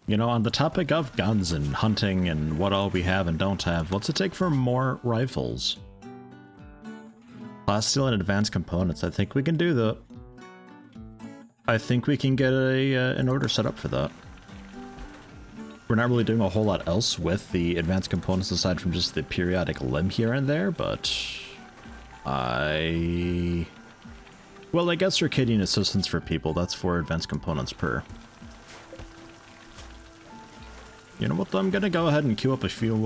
You know, on the topic of guns and hunting and what all we have and don't have, what's it take for more rifles? Class steel and advanced components. I think we can do that. I think we can get an order set up for that. We're not really doing a whole lot else with the advanced components aside from just the periodic limb here and there, but well, I guess circadian assistance for people, that's 4 advanced components per. You know what, I'm gonna go ahead and queue up a few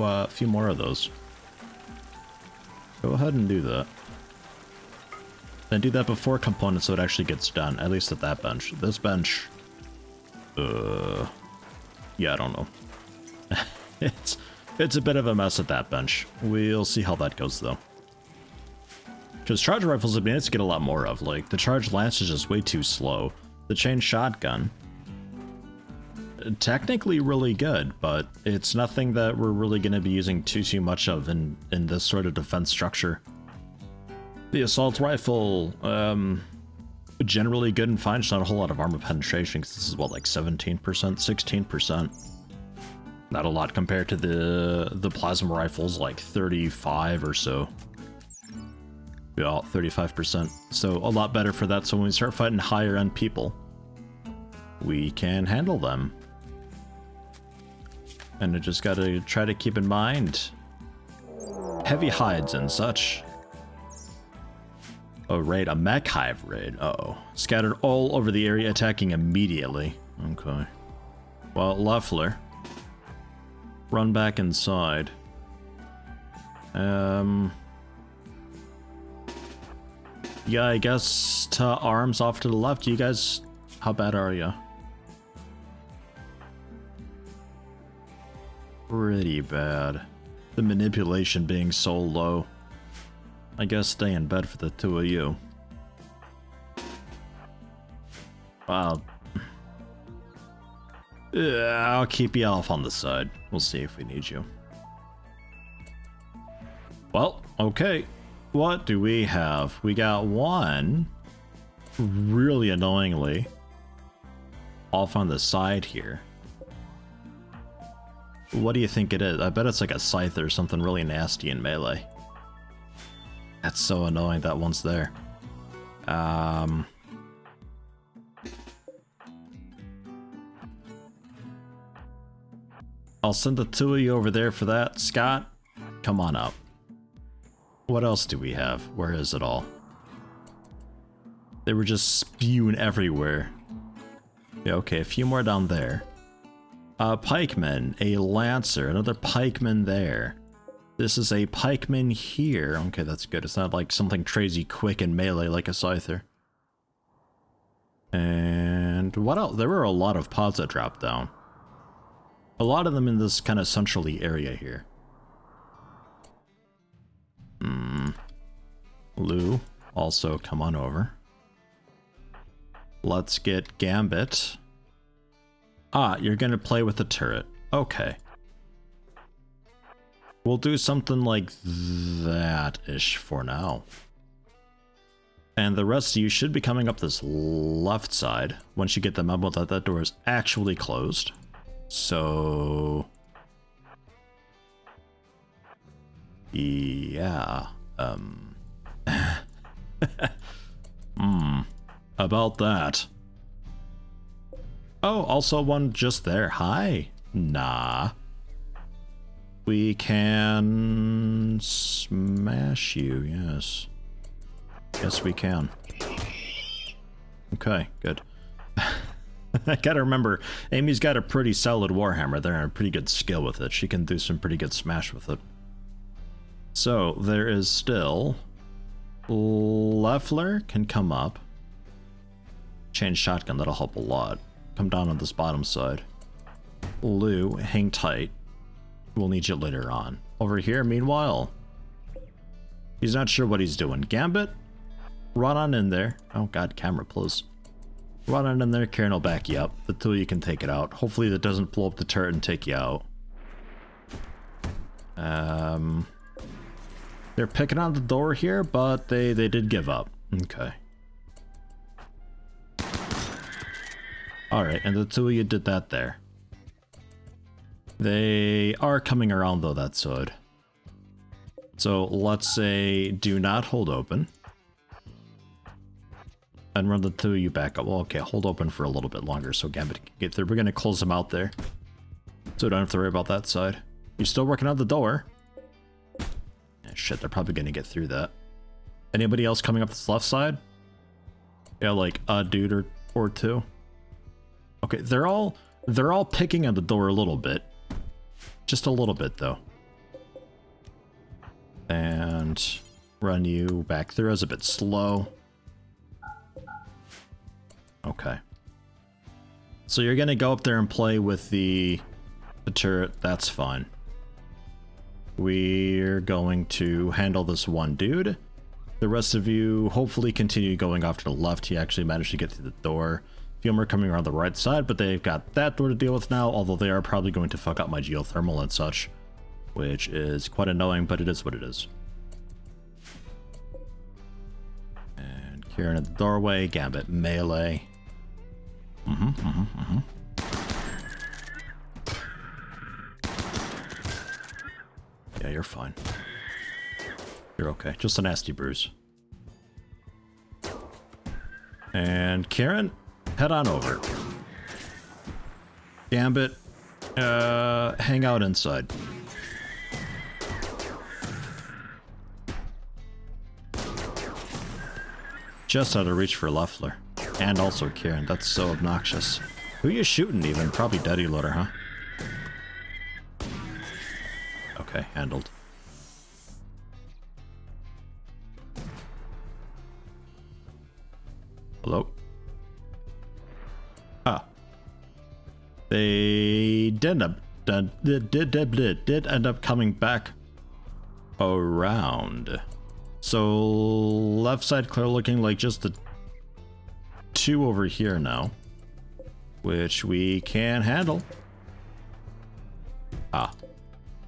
more of those. Go ahead and do that. Then do that before components so it actually gets done, at least at that bench. This bench, yeah, I don't know. It's a bit of a mess at that bench. We'll see how that goes though. Because charge rifles would be nice to get a lot more of. Like, the charge lance is just way too slow. The chain shotgun, technically really good, but it's nothing that we're really going to be using too much of in this sort of defense structure. The assault rifle, generally good and fine, just not a whole lot of armor penetration, because this is what, like 17%, 16%. Not a lot compared to the plasma rifles, like 35 or so. Yeah, 35%. So a lot better for that, so when we start fighting higher end people, we can handle them. And I just gotta try to keep in mind heavy hides and such. Oh, raid, a mech hive raid. Uh-oh. Scattered all over the area, attacking immediately. Okay. Well, Leffler, run back inside. Yeah, I guess to arms off to the left. You guys, how bad are you? Pretty bad. The manipulation being so low. I guess stay in bed for the 2 of you. Wow. I'll keep you off on the side. We'll see if we need you. Well, okay. What do we have? We got one, really annoyingly, off on the side here. What do you think it is? I bet it's like a scythe or something really nasty in melee. That's so annoying that one's there. I'll send the 2 of you over there for that. Scott, come on up. What else do we have? Where is it all? They were just spewing everywhere. Yeah, okay, a few more down there. Pikeman, a lancer, another pikeman there. This is a pikeman here. Okay, that's good. It's not like something crazy quick in melee like a scyther. And what else? There were a lot of pods that dropped down. A lot of them in this kind of centrally area here. Lou, also come on over. Let's get Gambit. Ah, you're gonna play with the turret. Okay. We'll do something like that-ish for now. And the rest of you should be coming up this left side once you get the memo that that door is actually closed. So... yeah, about that. Oh, also one just there. Hi. Nah. We can smash you, yes. Yes, we can. Okay, good. I gotta remember, Amy's got a pretty solid warhammer there and a pretty good skill with it. She can do some pretty good smash with it. So, there is still... Leffler can come up. Change shotgun, that'll help a lot. Come down on this bottom side. Lou, hang tight. We'll need you later on. Over here, meanwhile, he's not sure what he's doing. Gambit, run on in there. Oh god, camera close. Run on in there, Karen will back you up. The 2 of you can take it out. Hopefully that doesn't blow up the turret and take you out. They're picking on the door here, but they did give up. Okay. Alright, and the 2 of you did that there. They are coming around though, that side. So let's say do not hold open. And run the two of you back up. Well, okay, hold open for a little bit longer so Gambit can get through. We're gonna close them out there. So we don't have to worry about that side. You're still working on the door. Shit, they're probably gonna get through that. Anybody else coming up this left side? Yeah, like a dude or two. Okay, they're all picking on the door a little bit. Just a little bit though. And run you back through as a bit slow. Okay. So you're gonna go up there and play with the turret, that's fine. We're going to handle this one dude. The rest of you hopefully continue going off to the left. He actually managed to get through the door. A few more coming around the right side, but they've got that door to deal with now, although they are probably going to fuck up my geothermal and such, which is quite annoying, but it is what it is. And Kieran at the doorway, Gambit melee. Yeah, you're fine. You're okay. Just a nasty bruise. And Kieran, head on over. Gambit, hang out inside. Just out of reach for Leffler. And also Kieran, that's so obnoxious. Who are you shooting even? Probably Daddy Loader, huh? Okay, handled. Hello? Ah. They did end up coming back around. So left side clear, looking like just the two over here now, which we can handle. Ah.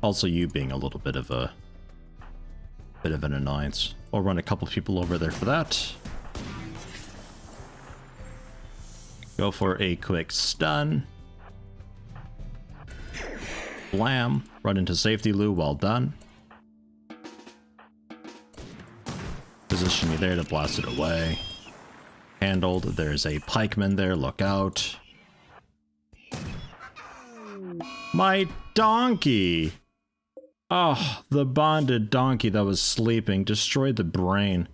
Also you being a little bit of an annoyance. I'll run a couple people over there for that. Go for a quick stun. Blam. Run into safety, Lou. Well done. Position you there to blast it away. Handled. There's a pikeman there. Look out. My donkey! Oh, the bonded donkey that was sleeping destroyed the brain.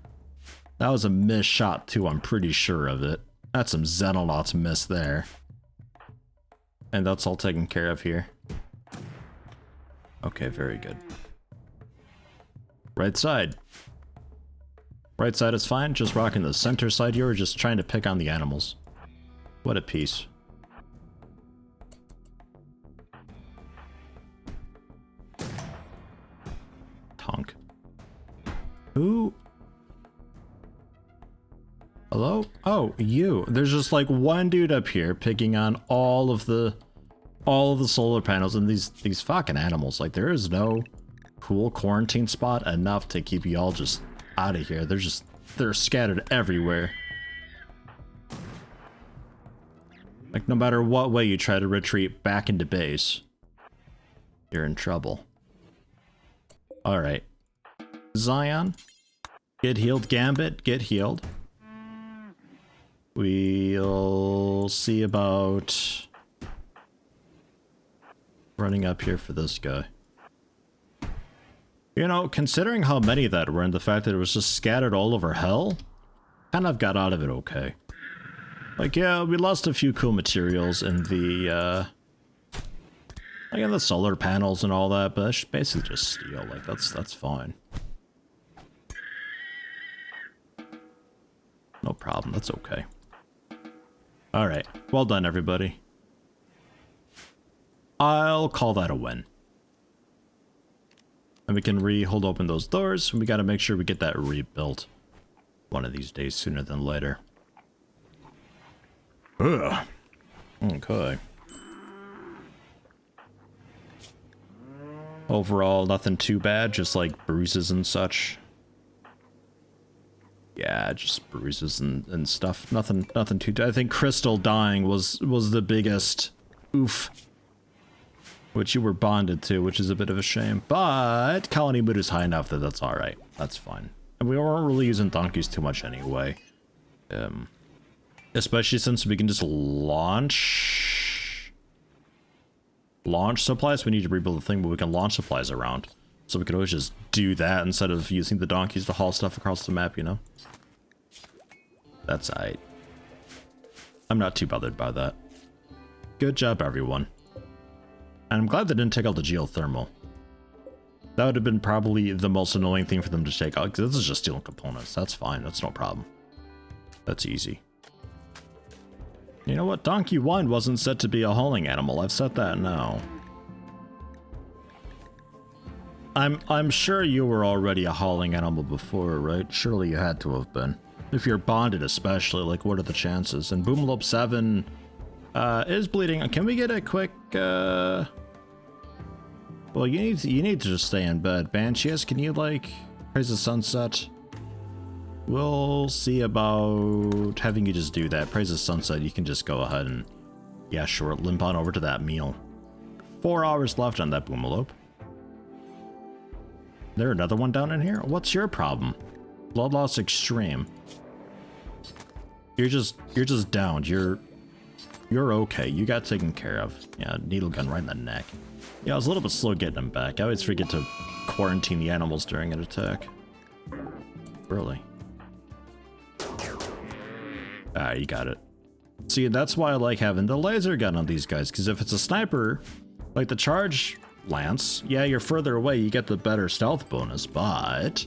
That was a missed shot too, I'm pretty sure of it. That's some Xenonauts miss there. And that's all taken care of here. Okay, very good. Right side. Right side is fine, just rocking the center side here, or just trying to pick on the animals. What a piece. Tonk. Who? Hello? Oh, you. There's just like one dude up here picking on all of the solar panels and these fucking animals. Like there is no cool quarantine spot enough to keep you all just out of here. They're scattered everywhere. Like no matter what way you try to retreat back into base, you're in trouble. Alright. Zion. Get healed. Gambit. Get healed. We'll see about running up here for this guy. You know, considering how many that were and the fact that it was just scattered all over hell, kind of got out of it okay. Like, yeah, we lost a few cool materials in the, like in the solar panels and all that, but it's basically just steel. Like, that's fine. No problem, that's okay. Alright, well done, everybody. I'll call that a win. And we can hold open those doors. We gotta make sure we get that rebuilt one of these days, sooner than later. Ugh. Okay. Overall, nothing too bad, just like bruises and such. Yeah, just bruises and stuff. Nothing too. I think Crystal dying was the biggest oof. which you were bonded to, which is a bit of a shame. But colony mood is high enough that that's all right. That's fine. And we weren't really using donkeys too much anyway. Especially since we can just launch supplies. We need to rebuild the thing, but we can launch supplies around. So we could always just do that instead of using the donkeys to haul stuff across the map, you know? That's aight. I'm not too bothered by that. Good job, everyone. And I'm glad they didn't take out the geothermal. That would have been probably the most annoying thing for them to take out, because this is just stealing components. That's fine. That's no problem. That's easy. You know what? Donkey 1 wasn't set to be a hauling animal. I've set that now. I'm sure you were already a hauling animal before, right? Surely you had to have been. If you're bonded especially, like what are the chances? And Boomlope 7 is bleeding. Can we get a quick well, you need to just stay in bed. Banshees, can you like praise the sunset? We'll see about having you just do that. Praise the sunset, you can just go ahead and yeah, sure, limp on over to that meal. 4 hours left on that Boomlope. There another one down in here? What's your problem? Blood loss extreme. You're just downed. You're okay. You got taken care of. Yeah, needle gun right in the neck. Yeah, I was a little bit slow getting them back. I always forget to quarantine the animals during an attack. Really? Ah, you got it. See, that's why I like having the laser gun on these guys, because if it's a sniper, like the charge lance, yeah, you're further away, you get the better stealth bonus, but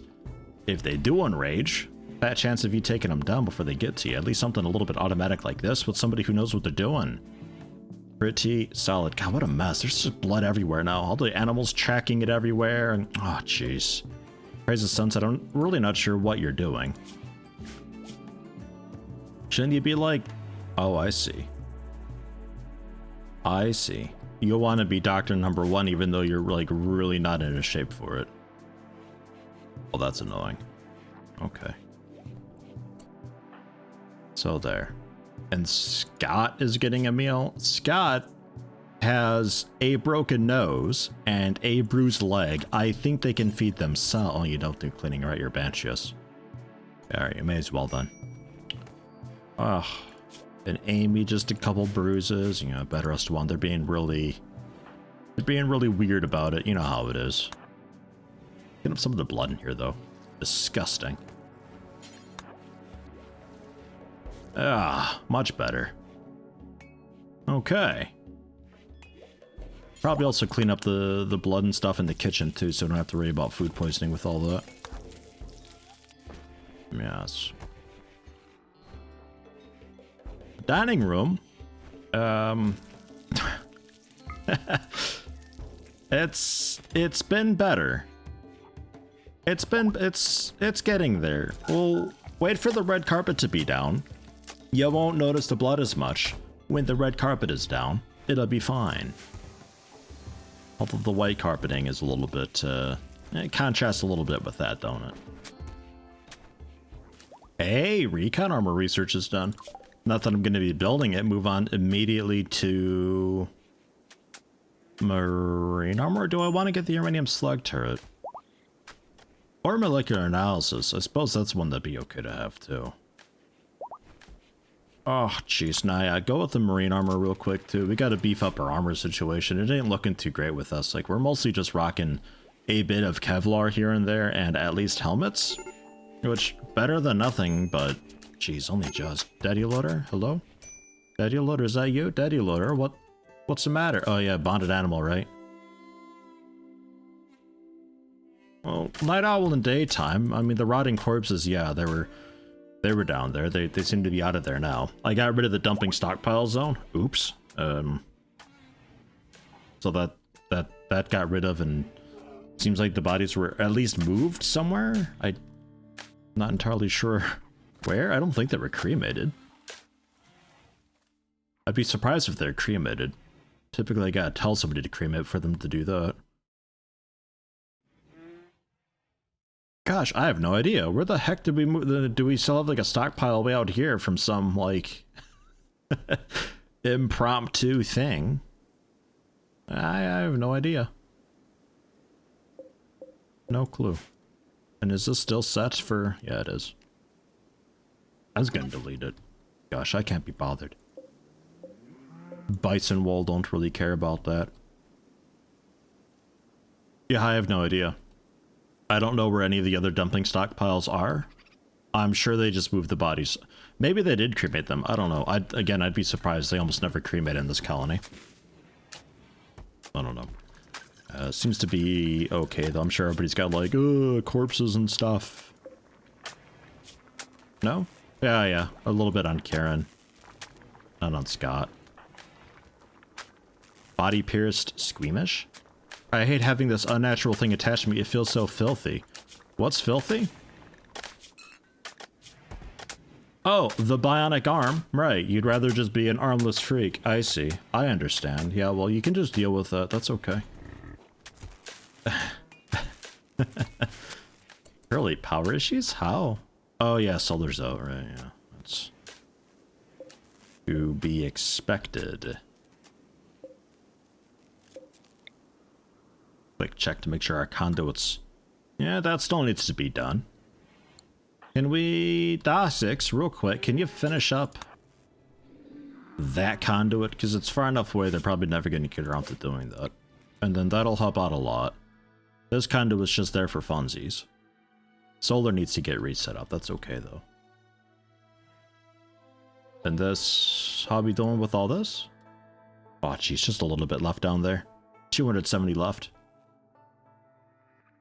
if they do enrage, that chance of you taking them down before they get to you, at least something a little bit automatic like this with somebody who knows what they're doing. Pretty solid. God, what a mess. There's just blood everywhere now. All the animals tracking it everywhere, and oh, jeez. Praise the sunset. I'm really not sure what you're doing. Shouldn't you be like, oh, I see. I see. You'll want to be Doctor Number 1 even though you're like really not in a shape for it. Well, that's annoying. Okay. So there. And Scott is getting a meal. Scott has a broken nose and a bruised leg. I think they can feed themselves. Oh, you don't do cleaning, right? You're banshees. Alright, you may as well then. Ugh. And Amy, just a couple bruises. You know, better us to one. They're being really weird about it. You know how it is. Get up some of the blood in here, though. Disgusting. Ah, much better. Okay. Probably also clean up the blood and stuff in the kitchen, too, so I don't have to worry about food poisoning with all that. Yes. Dining room. It's been better. It's getting there. We'll wait for the red carpet to be down. You won't notice the blood as much. When the red carpet is down, it'll be fine. Although the white carpeting is a little bit, it contrasts a little bit with that, don't it? Hey, recon armor research is done. Not that I'm going to be building it. Move on immediately to marine armor. Do I want to get the uranium slug turret? Or molecular analysis. I suppose that's one that'd be okay to have too. Oh, jeez. Nah, yeah, go with the marine armor real quick too. We got to beef up our armor situation. It ain't looking too great with us. Like, we're mostly just rocking a bit of Kevlar here and there and at least helmets. Which, better than nothing, but jeez, only just. Daddy Loader, hello? Daddy Loader, is that you? Daddy Loader, what's the matter? Oh yeah, bonded animal, right? Well, night owl in daytime. I mean, the rotting corpses, yeah, they were down there. They seem to be out of there now. I got rid of the dumping stockpile zone. Oops. So that got rid of, and seems like the bodies were at least moved somewhere. I'm not entirely sure where. I don't think they were cremated. I'd be surprised if they're cremated. Typically, I gotta tell somebody to cremate for them to do that. Gosh, I have no idea. Where the heck did we move? Do we still have like a stockpile way out here from some like impromptu thing? I have no idea. No clue. And is this still set for... Yeah, it is. I was gonna delete it. Gosh, I can't be bothered. Bison Wool don't really care about that. Yeah, I have no idea. I don't know where any of the other dumping stockpiles are. I'm sure they just moved the bodies. Maybe they did cremate them. I don't know. I'd be surprised. They almost never cremate in this colony. I don't know. Seems to be okay, though. I'm sure everybody's got, like, corpses and stuff. No? Yeah. A little bit on Karen. Not on Scott. Body pierced, squeamish? I hate having this unnatural thing attached to me. It feels so filthy. What's filthy? Oh, the bionic arm. Right, you'd rather just be an armless freak. I see. I understand. Yeah, well, you can just deal with that. That's okay. Early power issues? How? Oh, yeah, Solar's out, right, yeah. That's to be expected. Quick check to make sure our conduits... Yeah, that still needs to be done. Can we... Da6, real quick, can you finish up that conduit? Because it's far enough away, they're probably never going to get around to doing that. And then that'll help out a lot. This conduit's just there for funsies. Solar needs to get reset up, that's okay though. And this... How are we doing with all this? Oh jeez, just a little bit left down there. 270 left.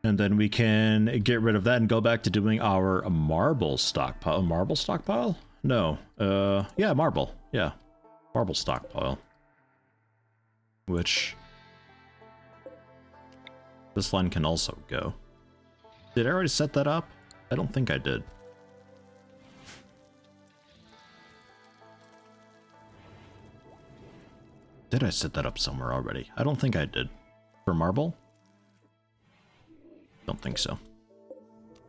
And then we can get rid of that and go back to doing our marble stockpile. Marble stockpile? No. Yeah, marble. Yeah. Marble stockpile. Which... this line can also go. Did I already set that up? I don't think I did. Did I set that up somewhere already? I don't think I did. For marble? Don't think so.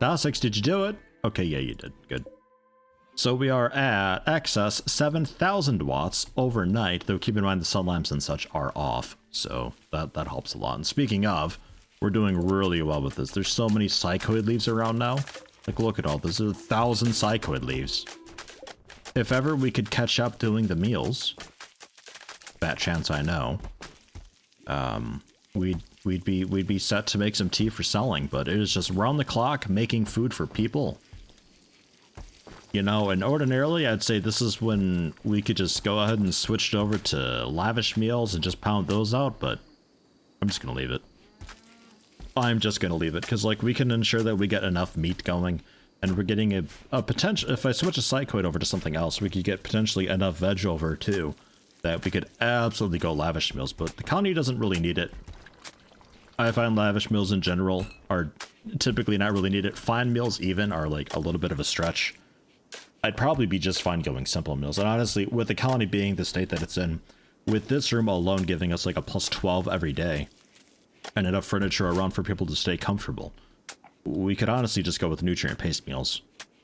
Da6, did you do it? Okay, yeah, you did. Good. So we are at excess 7,000 watts overnight, though keep in mind the sun lamps and such are off, so that helps a lot. And speaking of, we're doing really well with this. There's so many psychoid leaves around now. Like, look at all this. There's 1,000 psychoid leaves. If ever we could catch up doing the meals, fat chance I know, we'd be set to make some tea for selling, but it is just round the clock making food for people. You know, and ordinarily I'd say this is when we could just go ahead and switch it over to lavish meals and just pound those out, but I'm just gonna leave it. I'm just gonna leave it, because like we can ensure that we get enough meat going, and we're getting a potential. If I switch a psychoid over to something else, we could get potentially enough veg over too, that we could absolutely go lavish meals, but the colony doesn't really need it. I find lavish meals in general are typically not really needed. Fine meals even are like a little bit of a stretch. I'd probably be just fine going simple meals. And honestly, with the colony being the state that it's in, with this room alone giving us like a plus 12 every day, and enough furniture around for people to stay comfortable, we could honestly just go with nutrient-based meals.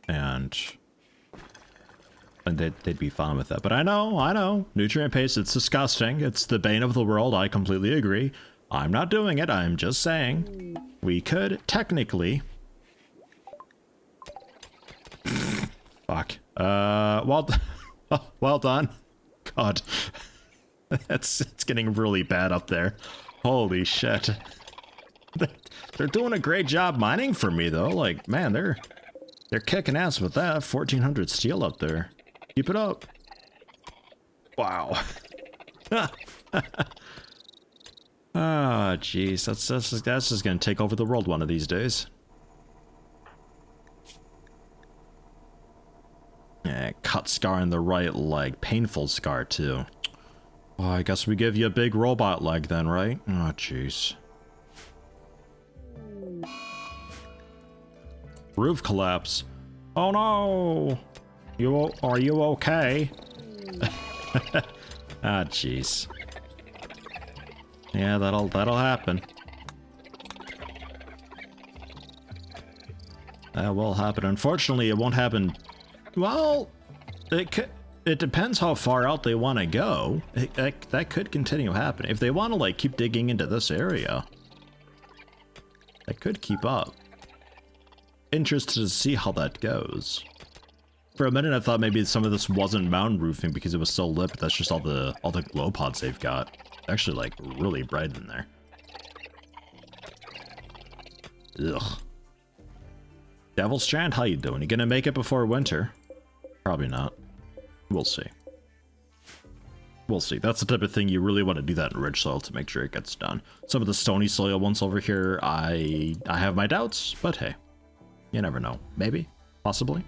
And they'd be fine with that. But I know, nutrient-based, it's disgusting. It's the bane of the world, I completely agree. I'm not doing it, I'm just saying. We could, technically... Fuck. Well done. God. It's getting really bad up there. Holy shit. They're doing a great job mining for me, though. Like, man, they're kicking ass with that. 1,400 steel up there. Keep it up. Wow. Ah, jeez, that's just gonna take over the world one of these days. Yeah, cut scar in the right leg, painful scar too. Well, I guess we give you a big robot leg then, right? Oh, jeez. Roof collapse. Oh no! Are you okay? Ah, jeez. Yeah, that'll happen. That will happen. Unfortunately, it won't happen. Well, it it depends how far out they want to go. That could continue happening. If they want to like keep digging into this area, that could keep up. Interested to see how that goes. For a minute I thought maybe some of this wasn't mountain roofing because it was so lit, but that's just all the glow pods they've got. Actually like really bright in there. Ugh. Devil's Strand, how you doing? You gonna make it before winter? Probably not. We'll see. We'll see. That's the type of thing you really want to do that in rich soil to make sure it gets done. Some of the stony soil ones over here, I have my doubts, but hey, you never know. Maybe, possibly.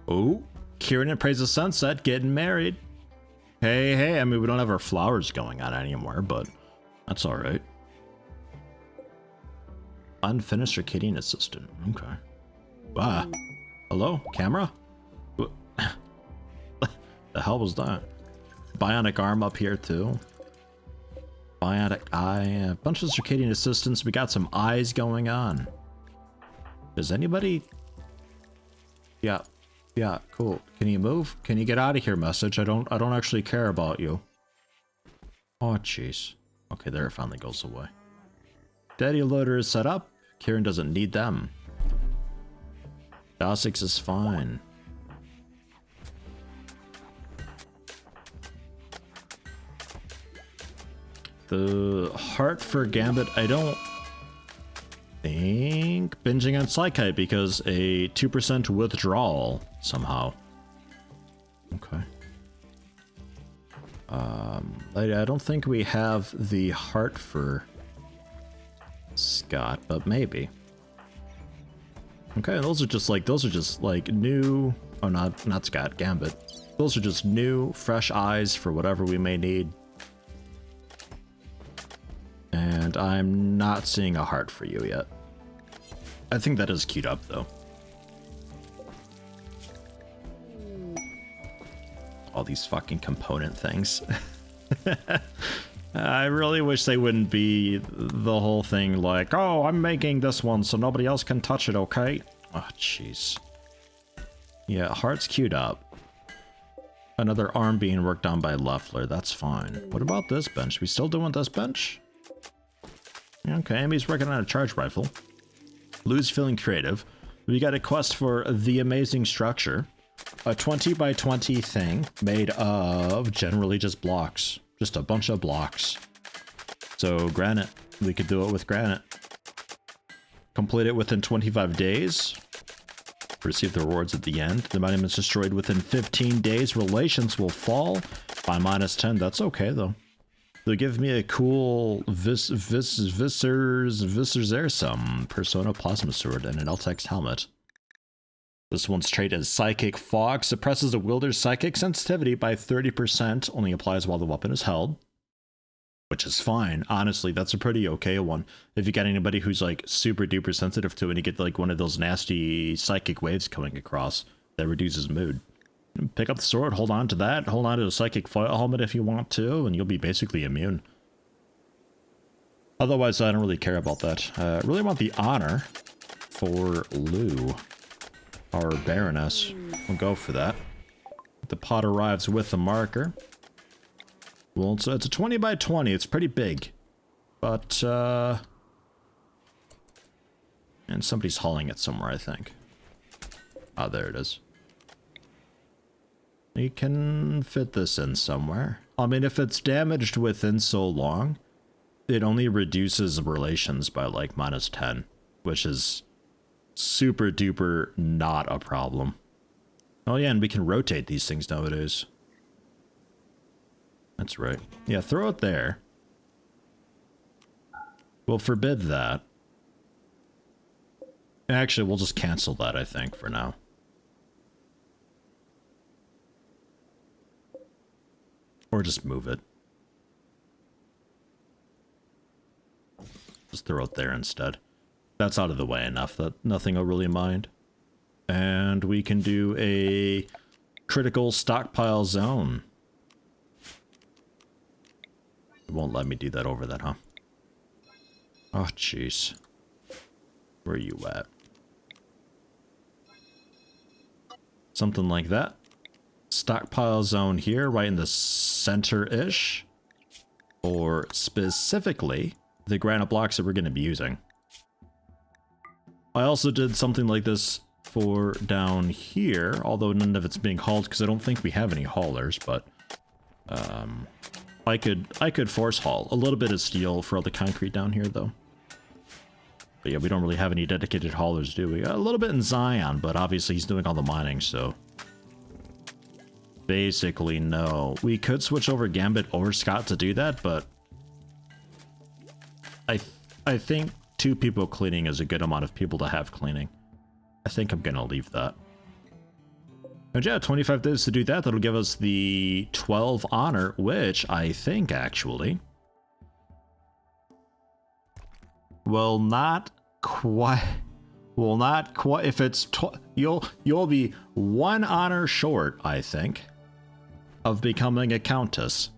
Oh, Kieran and Praise the Sunset getting married. Hey, I mean, we don't have our flowers going on anymore, but that's all right. Unfinished circadian assistant. Okay. Wow. Hello, camera? What the hell was that? Bionic arm up here too. Bionic eye. A bunch of circadian assistants. We got some eyes going on. Does anybody? Yeah. Yeah, cool. Can you move? Can you get out of here, message? I don't actually care about you. Oh, jeez. Okay, there it finally goes away. Daddy loader is set up. Kieran doesn't need them. DOS6 is fine. The heart for Gambit, I don't think binging on Psychite because a 2% withdrawal somehow. Okay. I don't think we have the heart for Scott, but maybe. Okay, those are just like new. Oh, not Scott, Gambit. Those are just new, fresh eyes for whatever we may need. And I'm not seeing a heart for you yet. I think that is queued up though. All these fucking component things. I really wish they wouldn't be the whole thing like, oh, I'm making this one so nobody else can touch it, okay? Oh, jeez. Yeah, heart's queued up. Another arm being worked on by Leffler, that's fine. What about this bench? We still doing this bench? Okay, Amy's working on a charge rifle. Lou's feeling creative. We got a quest for the amazing structure. A 20 by 20 thing made of generally just blocks. Just a bunch of blocks. So granite. We could do it with granite. Complete it within 25 days. Receive the rewards at the end. The monument's destroyed within 15 days. Relations will fall by -10. That's okay though. They'll give me a cool Viscers there some Persona Plasma Sword and an LTX helmet. This one's trait is Psychic Fog. Suppresses a wielder's psychic sensitivity by 30%. Only applies while the weapon is held. Which is fine. Honestly, that's a pretty okay one. If you got anybody who's like super duper sensitive to it and you get like one of those nasty psychic waves coming across, that reduces mood. Pick up the sword, hold on to that, hold on to the psychic foil helmet if you want to, and you'll be basically immune. Otherwise, I don't really care about that. I really want the honor for Lou, our Baroness. We'll go for that. The pot arrives with the marker. Well, so it's a 20 by 20. It's pretty big. But, and somebody's hauling it somewhere, I think. Ah, there it is. You can fit this in somewhere. I mean, if it's damaged within so long, it only reduces relations by like -10, which is super duper not a problem. Oh yeah, and we can rotate these things nowadays. That's right. Yeah, throw it there. We'll forbid that. Actually, we'll just cancel that, I think, for now. Or just move it. Just throw it there instead. That's out of the way enough that nothing will really mind. And we can do a critical stockpile zone. It won't let me do that over that, huh? Oh, jeez. Where are you at? Something like that. Stockpile zone here, right in the center-ish. Or specifically, the granite blocks that we're going to be using. I also did something like this for down here, although none of it's being hauled because I don't think we have any haulers, but I could force haul a little bit of steel for all the concrete down here though. But yeah, we don't really have any dedicated haulers, do we? A little bit in Zion, but obviously he's doing all the mining, so basically no. We could switch over Gambit or Scott to do that, but I think 2 people cleaning is a good amount of people to have cleaning. I think I'm gonna leave that. And yeah, 25 days to do that. That'll give us the 12 honor, which I think actually will not quite. If it's you'll be 1 honor short, I think, of becoming a countess,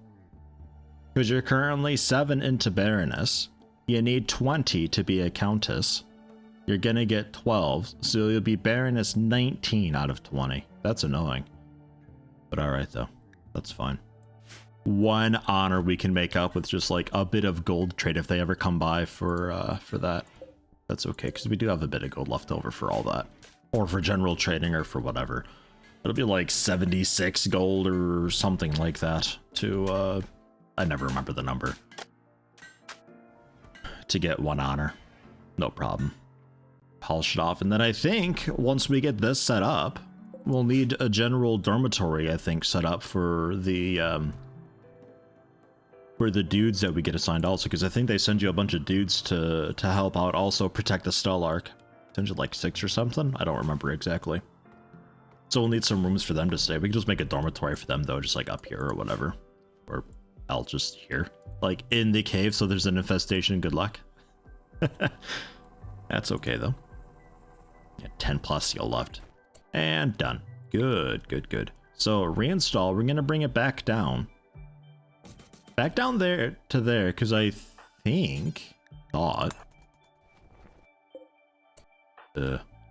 because you're currently 7 into Baroness. You need 20 to be a countess. You're gonna get 12, so you'll be Baroness 19 out of 20. That's annoying. But alright though. That's fine. 1 honor we can make up with just like a bit of gold trade if they ever come by for that. That's okay, because we do have a bit of gold left over for all that. Or for general trading or for whatever. It'll be like 76 gold or something like that to, I never remember the number. To get 1 honor. No problem. Polish it off, and then I think once we get this set up, we'll need a general dormitory, I think, set up for the dudes that we get assigned also, because I think they send you a bunch of dudes to help out, also protect the Stellark. Send you like 6 or something? I don't remember exactly. So we'll need some rooms for them to stay. We can just make a dormitory for them though, just like up here or whatever. Or I'll just here. Like in the cave, so there's an infestation, good luck. That's okay though. Yeah, 10 plus steel left. And done. Good, good, good. So reinstall, we're gonna bring it back down. Back down there to there, because I thought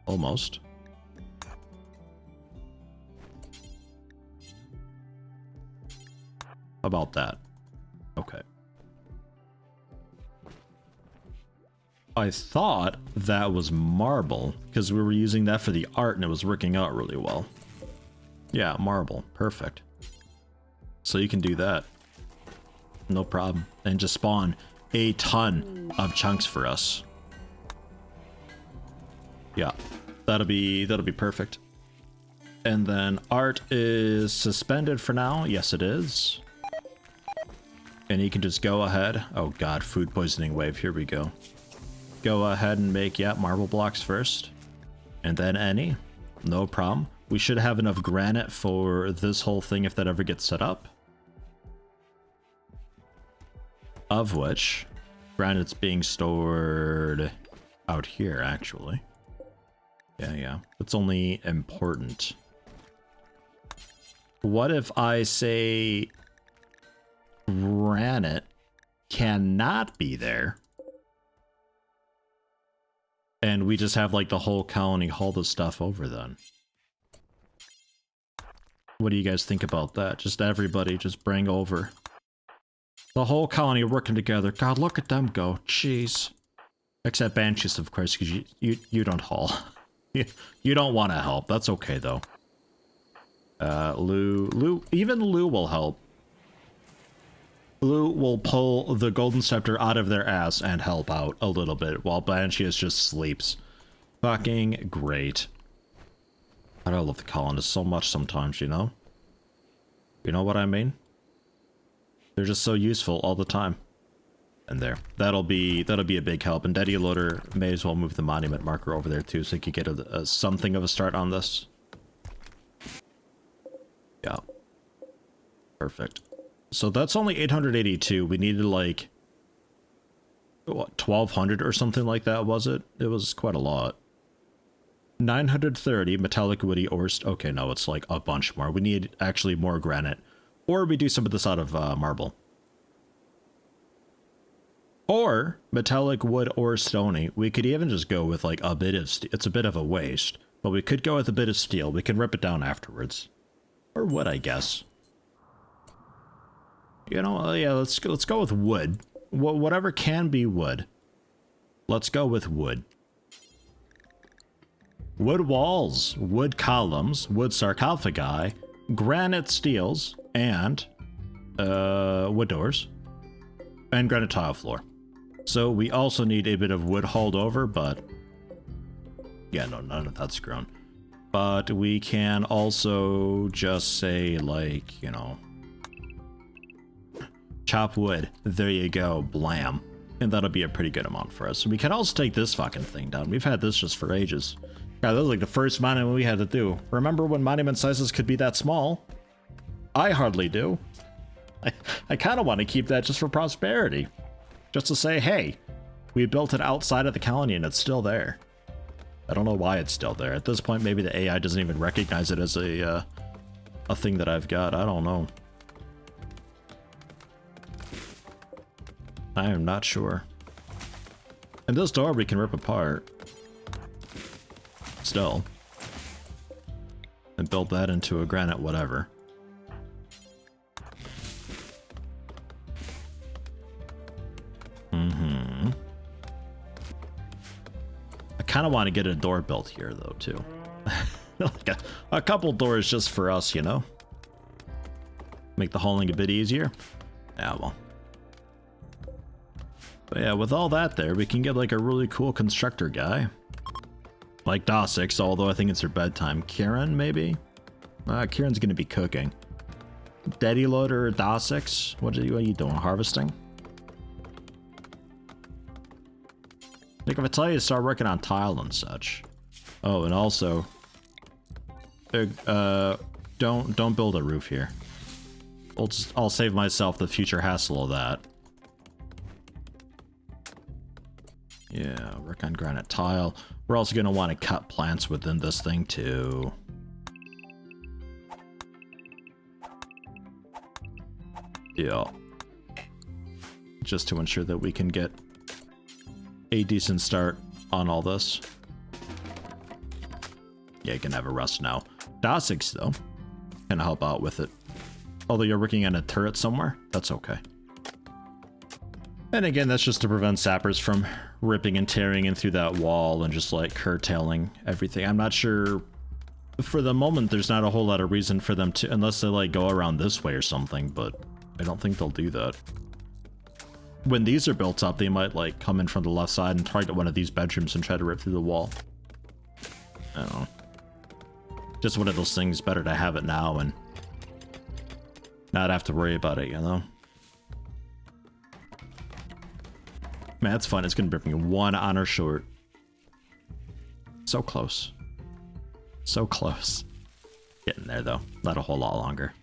almost. How about that? Okay. I thought that was marble, because we were using that for the art and it was working out really well. Yeah, marble. Perfect. So you can do that. No problem. And just spawn a ton of chunks for us. Yeah, that'll be perfect. And then art is suspended for now. Yes, it is. And you can just go ahead. Oh god, food poisoning wave. Here we go. Go ahead and make, yeah, marble blocks first. And then any. No problem. We should have enough granite for this whole thing if that ever gets set up. Of which, granite's being stored out here, actually. Yeah. It's only important. What if I say granite cannot be there? And we just have like the whole colony haul the stuff over then. What do you guys think about that? Just everybody just bring over. The whole colony working together. God, look at them go. Jeez. Except Banshees, of course, because you don't haul. You don't want to help. That's okay, though. Even Lou will help. Lou will pull the Golden Scepter out of their ass and help out a little bit, while Banshees just sleeps. Fucking great. I love the colonists so much sometimes, you know? You know what I mean? They're just so useful all the time. And there. That'll be a big help. And Daddy Loader may as well move the monument marker over there too, so he can get a something of a start on this. Yeah. Perfect. So that's only 882. We needed like what, 1200 or something like that, was it? It was quite a lot. 930 metallic woody ore. Okay, no, it's like a bunch more. We need actually more granite. Or we do some of this out of marble. Or metallic wood or stony. We could even just go with like a bit of steel. It's a bit of a waste, but we could go with a bit of steel. We can rip it down afterwards. Or wood, I guess. You know, yeah, let's go with wood. Whatever can be wood. Let's go with wood. Wood walls, wood columns, wood sarcophagi, granite steels, and wood doors, and granite tile floor. So we also need a bit of wood hauled over, but yeah, no, none of that's grown. But we can also just say, like, you know, chop wood. There you go, blam. And that'll be a pretty good amount for us. We can also take this fucking thing down. We've had this just for ages. God, that was like the first monument we had to do. Remember when monument sizes could be that small? I hardly do. I kind of want to keep that just for prosperity. Just to say, hey, we built it outside of the colony and it's still there. I don't know why it's still there. At this point, maybe the AI doesn't even recognize it as a thing that I've got. I don't know. I am not sure. And this door we can rip apart. Still. And build that into a granite whatever. I kind of want to get a door built here though too. Like a couple doors just for us, you know? Make the hauling a bit easier. Yeah, well. But yeah, with all that there, we can get like a really cool constructor guy. Like Dosix, although I think it's her bedtime. Kieran, maybe? Kieran's gonna be cooking. Daddy Loader Dosix? What are you doing? Harvesting? Like if I tell you to start working on tile and such. Oh, and also, don't build a roof here. I'll save myself the future hassle of that. Yeah, work on granite tile. We're also going to want to cut plants within this thing too. Yeah. Just to ensure that we can get a decent start on all this. Yeah, you can have a rest now. Dosix, though, can help out with it. Although you're working on a turret somewhere, that's okay. And again, that's just to prevent sappers from ripping and tearing in through that wall and just like curtailing everything. I'm not sure. For the moment, there's not a whole lot of reason for them to, unless they like go around this way or something, but I don't think they'll do that. When these are built up, they might like come in from the left side and target one of these bedrooms and try to rip through the wall. I don't know. Just one of those things, better to have it now and not have to worry about it, you know? Man, that's fun. It's gonna bring me one honor short. So close. So close. Getting there, though. Not a whole lot longer.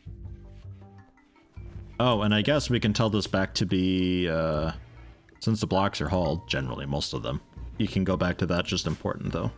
Oh, and I guess we can tell this back to be, since the blocks are hauled, generally, most of them. You can go back to that, just important, though.